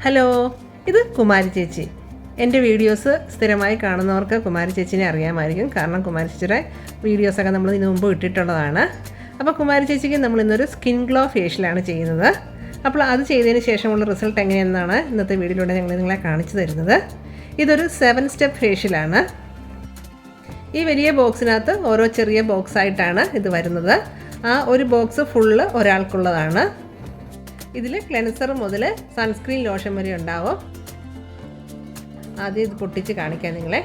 Hello, ഇത് കുമാരി ചേച്ചി. എൻ്റെ വീഡിയോസ് സ്ഥിരമായി കാണുന്നവർക്ക് കുമാരി ചേച്ചിനെ അറിയാമായിരിക്കും. കാരണം കുമാരി ചേച്ചിയുടെ വീഡിയോസൊക്കെ നമ്മൾ ഇതിനു മുമ്പ് ഇട്ടിട്ടുള്ളതാണ്. അപ്പോൾ കുമാരി ചേച്ചിക്ക് നമ്മൾ ഇന്നൊരു സ്കിൻ ഗ്ലോ ഫേഷ്യലാണ് ചെയ്യുന്നത്. അപ്പോൾ അത് ചെയ്തതിന് ശേഷമുള്ള റിസൾട്ട് എങ്ങനെയെന്നാണ് ഇന്നത്തെ വീഡിയോയിലൂടെ ഞങ്ങൾ നിങ്ങളെ കാണിച്ചു തരുന്നത്. ഇതൊരു 7 സ്റ്റെപ്പ് ഫേഷ്യലാണ്. ഈ വലിയ ബോക്സിനകത്ത് ഓരോ ചെറിയ ബോക്സായിട്ടാണ് ഇത് വരുന്നത്. ആ ഒരു ബോക്സ് ഫുള്ള് ഒരാൾക്കുള്ളതാണ്. ഇതിൽ ക്ലെൻസർ മുതൽ സൺസ്ക്രീൻ ലോഷൻ വരെ ഉണ്ടാവും. ആദ്യം ഇത് പൊട്ടിച്ച് കാണിക്കാം നിങ്ങളെ.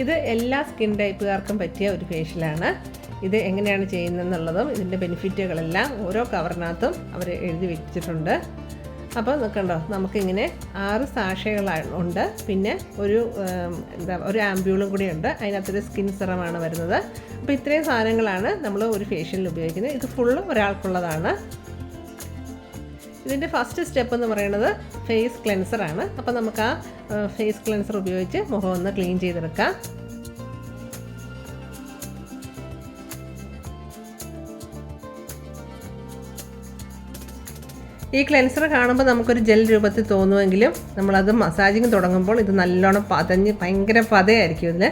ഇത് എല്ലാ സ്കിൻ ടൈപ്പുകാർക്കും പറ്റിയ ഒരു ഫേഷ്യലാണ്. ഇത് എങ്ങനെയാണ് ചെയ്യുന്നതെന്നുള്ളതും ഇതിൻ്റെ ബെനിഫിറ്റുകളെല്ലാം ഓരോ കവറിനകത്തും അവർ എഴുതി വെച്ചിട്ടുണ്ട്. അപ്പോൾ നോക്കണ്ടോ, നമുക്കിങ്ങനെ 6 സാഷകളുണ്ട്. പിന്നെ ഒരു ആംബ്യൂളും കൂടി ഉണ്ട്. അതിനകത്തൊരു സ്കിൻ സിറമാണ് വരുന്നത്. അപ്പോൾ ഇത്രയും സാധനങ്ങളാണ് നമ്മൾ ഒരു ഫേഷ്യലിൽ ഉപയോഗിക്കുന്നത്. ഇത് ഫുള്ള് ഒരാൾക്കുള്ളതാണ്. ഇതിൻ്റെ ഫസ്റ്റ് സ്റ്റെപ്പ് എന്ന് പറയുന്നത് ഫേസ് ക്ലെൻസറാണ്. അപ്പോൾ നമുക്ക് ആ ഫേസ് ക്ലെൻസർ ഉപയോഗിച്ച് മുഖം ഒന്ന് ക്ലീൻ ചെയ്തെടുക്കാം. ഈ ക്ലെൻസർ കാണുമ്പോൾ നമുക്കൊരു ജെൽ രൂപത്തിൽ തോന്നുമെങ്കിലും നമ്മളത് മസാജിങ് തുടങ്ങുമ്പോൾ ഇത് നല്ലോണം പതഞ്ഞ് ഭയങ്കര പതയായിരിക്കും ഇതിൽ.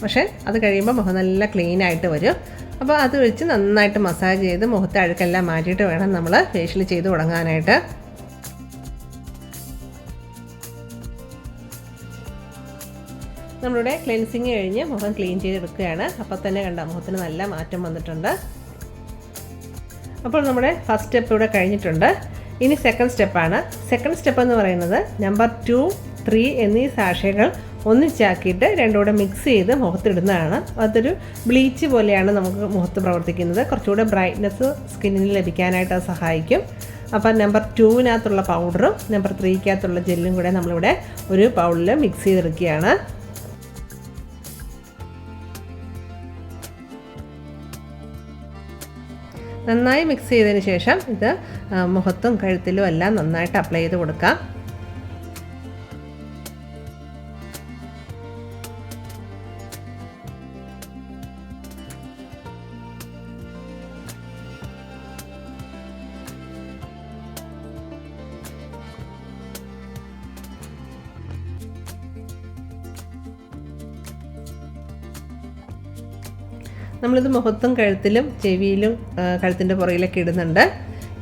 പക്ഷേ അത് കഴിയുമ്പോൾ മുഖം നല്ല ക്ലീനായിട്ട് വരും. അപ്പോൾ അത് വെച്ച് നന്നായിട്ട് മസാജ് ചെയ്ത് മുഖത്തെ അഴുക്കെല്ലാം മാറ്റിയിട്ട് വേണം നമ്മൾ ഫേഷ്യൽ ചെയ്ത് തുടങ്ങാനായിട്ട്. നമ്മളുടെ ക്ലെൻസിങ് കഴിഞ്ഞ് മുഖം ക്ലീൻ ചെയ്തെടുക്കുകയാണ്. അപ്പോൾ തന്നെ കണ്ട മുഖത്തിന് നല്ല മാറ്റം വന്നിട്ടുണ്ട്. അപ്പോൾ നമ്മുടെ ഫസ്റ്റ് സ്റ്റെപ്പ് ഇവിടെ കഴിഞ്ഞിട്ടുണ്ട്. ഇനി സെക്കൻഡ് സ്റ്റെപ്പാണ്. സെക്കൻഡ് സ്റ്റെപ്പ് എന്ന് പറയുന്നത് നമ്പർ 2, 3 എന്നീ സാഷകൾ ഒന്നിച്ചാക്കിയിട്ട് രണ്ടുകൂടെ മിക്സ് ചെയ്ത് മുഖത്തിടുന്നതാണ്. അതൊരു ബ്ലീച്ച് പോലെയാണ് നമുക്ക് മുഖത്ത് പ്രവർത്തിക്കുന്നത്. കുറച്ചുകൂടെ ബ്രൈറ്റ്നെസ് സ്കിന്നിന് ലഭിക്കാനായിട്ട് അത് സഹായിക്കും. അപ്പോൾ നമ്പർ 2-നകത്തുള്ള പൗഡറും നമ്പർ 3-ക്കകത്തുള്ള ജെല്ലും കൂടെ നമ്മളിവിടെ ഒരു ബൗളിൽ മിക്സ് ചെയ്തെടുക്കുകയാണ്. നന്നായി മിക്സ് ചെയ്തതിന് ശേഷം ഇത് മുഖത്തും കഴുത്തിലും എല്ലാം നന്നായിട്ട് അപ്ലൈ ചെയ്ത് കൊടുക്കാം. നമ്മളിത് മുഖത്തും കഴുത്തിലും ചെവിയിലും കഴുത്തിൻ്റെ പുറകിലൊക്കെ ഇടുന്നുണ്ട്.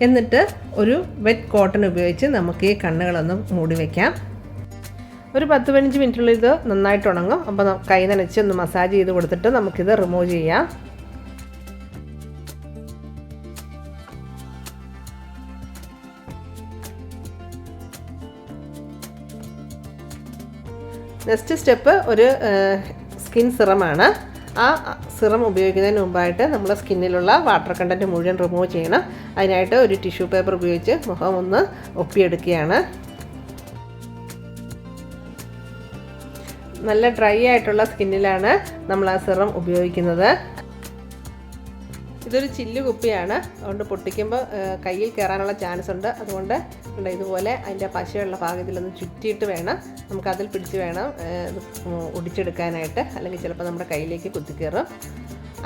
എന്നിട്ട് ഒരു വെറ്റ് കോട്ടൺ ഉപയോഗിച്ച് നമുക്ക് ഈ കണ്ണുകളൊന്ന് മൂടി വയ്ക്കാം. ഒരു 10-15 മിനിറ്റുള്ളിൽ ഇത് നന്നായിട്ട് ഉണങ്ങും. അപ്പോൾ കൈ നനച്ച് ഒന്ന് മസാജ് ചെയ്ത് കൊടുത്തിട്ട് നമുക്കിത് റിമൂവ് ചെയ്യാം. നെക്സ്റ്റ് സ്റ്റെപ്പ് ഒരു സ്കിൻ സിറമാണ്. ആ സിറം ഉപയോഗിക്കുന്നതിന് മുമ്പായിട്ട് നമ്മുടെ സ്കിന്നിലുള്ള വാട്ടർ കണ്ടൻറ്റ് മുഴുവൻ റിമൂവ് ചെയ്യണം. അതിനായിട്ട് ഒരു ടിഷ്യൂ പേപ്പർ ഉപയോഗിച്ച് മുഖം ഒന്ന് ഒപ്പിയെടുക്കുകയാണ്. നല്ല ഡ്രൈ ആയിട്ടുള്ള സ്കിന്നിലാണ് നമ്മൾ ആ സിറം ഉപയോഗിക്കുന്നത്. ഇതൊരു ചില്ല് കുപ്പിയാണ്. അതുകൊണ്ട് പൊട്ടിക്കുമ്പോൾ കയ്യിൽ കയറാനുള്ള ചാൻസ് ഉണ്ട്. അതുകൊണ്ട് ഇതുപോലെ അതിൻ്റെ പശയുള്ള ഭാഗത്തിലൊന്ന് ചുറ്റിയിട്ട് വേണം നമുക്കതിൽ പിടിച്ച് വേണം ഒടിച്ചെടുക്കാനായിട്ട്. അല്ലെങ്കിൽ ചിലപ്പോൾ നമ്മുടെ കയ്യിലേക്ക് കുത്തിക്കയറും.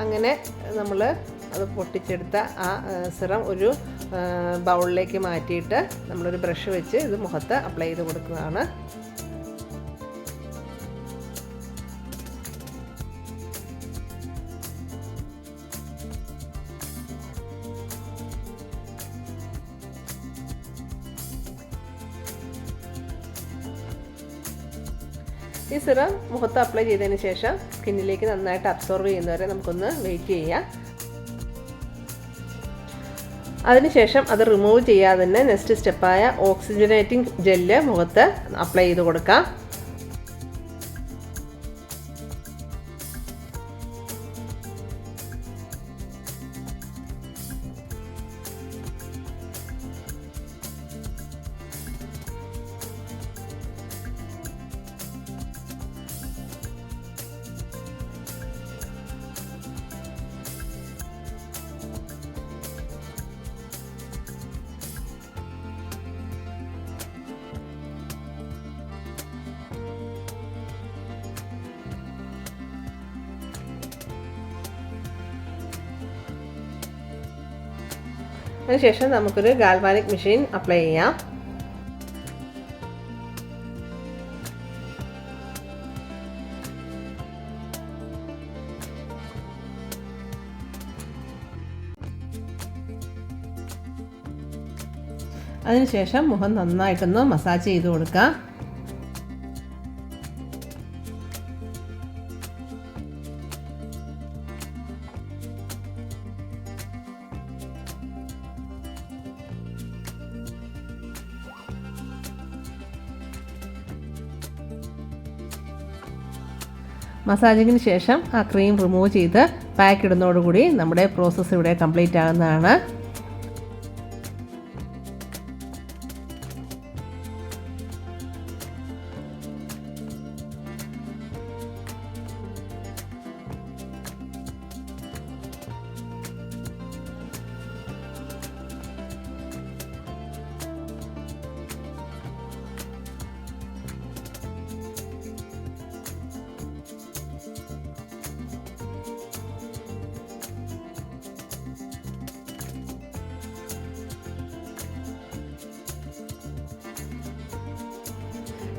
അങ്ങനെ നമ്മൾ അത് പൊട്ടിച്ചെടുത്ത ആ സിറം ഒരു ബൗളിലേക്ക് മാറ്റിയിട്ട് നമ്മളൊരു ബ്രഷ് വെച്ച് ഇത് മുഖത്ത് അപ്ലൈ ചെയ്ത് കൊടുക്കുന്നതാണ്. ഈ സിറം മുഖത്ത് അപ്ലൈ ചെയ്തതിന് ശേഷം സ്കിന്നിലേക്ക് നന്നായിട്ട് അബ്സോർവ് ചെയ്യുന്നവരെ നമുക്കൊന്ന് വെയിറ്റ് ചെയ്യാം. അതിനുശേഷം അത് റിമൂവ് ചെയ്യാതെ തന്നെ നെക്സ്റ്റ് സ്റ്റെപ്പായ ഓക്സിജനേറ്റിംഗ് ജെല്ല് മുഖത്ത് അപ്ലൈ ചെയ്ത് കൊടുക്കാം. അതിനുശേഷം നമുക്കൊരു ഗാൽവാനിക് മെഷീൻ അപ്ലൈ ചെയ്യാം. അതിനുശേഷം മുഖം നന്നായിട്ടൊന്ന് മസാജ് ചെയ്ത് കൊടുക്കുക. മസാജിങ്ങിന് ശേഷം ആ ക്രീം റിമൂവ് ചെയ്ത് പാക്ക് ഇടുന്നതോടുകൂടി നമ്മുടെ പ്രോസസ്സ് ഇവിടെ കംപ്ലീറ്റ് ആകുന്നതാണ്.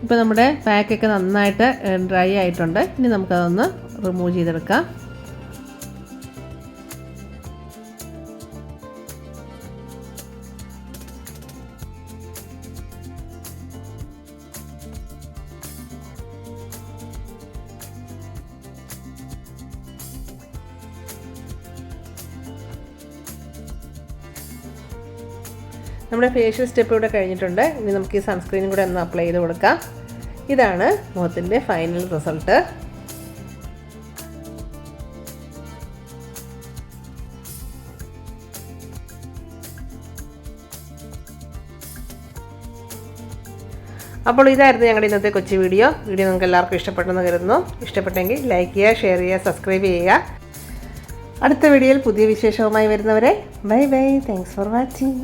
ഇപ്പോൾ നമ്മുടെ പാക്കൊക്കെ നന്നായിട്ട് ഡ്രൈ ആയിട്ടുണ്ട്. ഇനി നമുക്കതൊന്ന് റിമൂവ് ചെയ്തെടുക്കാം. നമ്മുടെ ഫേഷ്യൽ സ്റ്റെപ്പ് ഇവിടെ കഴിഞ്ഞിട്ടുണ്ട്. ഇനി നമുക്ക് ഈ സൺസ്ക്രീനും കൂടെ ഒന്ന് അപ്ലൈ ചെയ്ത് കൊടുക്കാം. ഇതാണ് മുഖത്തിൻ്റെ ഫൈനൽ റിസൾട്ട്. അപ്പോൾ ഇതായിരുന്നു ഞങ്ങളുടെ ഇന്നത്തെ കൊച്ചു വീഡിയോ. നിങ്ങൾക്ക് എല്ലാവർക്കും ഇഷ്ടപ്പെട്ടെന്ന് കരുതുന്നു. ഇഷ്ടപ്പെട്ടെങ്കിൽ ലൈക്ക് ചെയ്യുക, ഷെയർ ചെയ്യുക, സബ്സ്ക്രൈബ് ചെയ്യുക. അടുത്ത വീഡിയോയിൽ പുതിയ വിശേഷവുമായി വരുന്നവരെ bye bye. Thanks for watching.